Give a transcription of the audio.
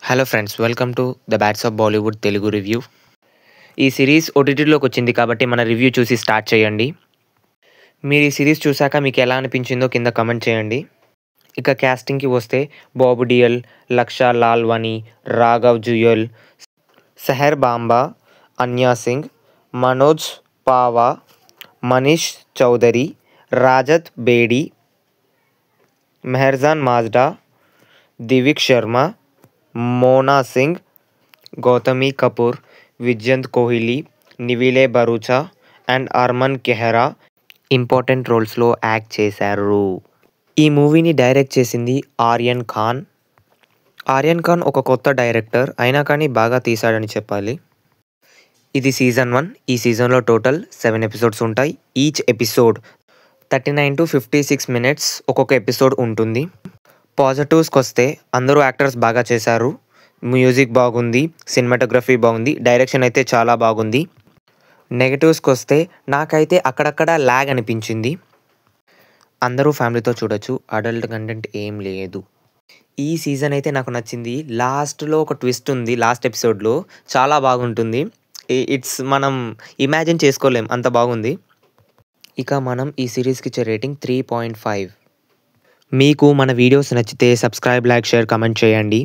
Hello friends, welcome to the bats of Bollywood Telugu review. ఈ series ఓటీటీలోకి వచ్చింది కాబట్టి మన రివ్యూ చూసి స్టార్ట్ చేయండి. మీరు ఈ సిరీస్ చూశాక మీకు ఎలా అనిపించిందో కింద కమెంట్ చేయండి. ఇక క్యాస్టింగ్కి వస్తే బాబు డియల్, లక్షా లాల్వానీ, రాఘవ్ జుయల్, సెహర్ బాంబా, అన్యా సింగ్, మనోజ్ పావా, మనీష్ చౌదరి, రాజత్ బేడి, మెహర్జాన్ మాజ్డా, దివిక్ శర్మ, మోనా సింగ్, గౌతమి కపూర్, విజయంత్ కోహ్లీ, నివిలే బరూచా అండ్ అర్మన్ కెహ్రా ఇంపార్టెంట్ రోల్స్లో యాక్ట్ చేశారు. ఈ మూవీని డైరెక్ట్ చేసింది ఆర్యన్ ఖాన్. ఆర్యన్ ఖాన్ ఒక కొత్త డైరెక్టర్ అయినా కానీ బాగా తీశాడని చెప్పాలి. ఇది సీజన్ 1. ఈ సీజన్లో టోటల్ 7 ఎపిసోడ్స్ ఉంటాయి. ఈచ్ ఎపిసోడ్ 39 to 56 minutes ఒక్కొక్క ఎపిసోడ్ ఉంటుంది. పాజిటివ్స్కి వస్తే అందరూ యాక్టర్స్ బాగా చేశారు. మ్యూజిక్ బాగుంది, సినిమాటోగ్రఫీ బాగుంది, డైరెక్షన్ అయితే చాలా బాగుంది. నెగటివ్స్కి వస్తే నాకైతే అక్కడక్కడ ల్యాగ్ అనిపించింది. అందరూ ఫ్యామిలీతో చూడొచ్చు, అడల్ట్ కంటెంట్ ఏం లేదు. ఈ సీజన్ అయితే నాకు నచ్చింది. లాస్ట్లో ఒక ట్విస్ట్ ఉంది, లాస్ట్ ఎపిసోడ్లో చాలా బాగుంటుంది. మనం ఇమాజిన్ చేసుకోలేం, అంత బాగుంది. ఇక మనం ఈ సిరీస్కి ఇచ్చే రేటింగ్ 3.5. మీకు మన వీడియోస్ నచ్చితే సబ్స్క్రైబ్, లైక్, షేర్, కమెంట్ చేయండి.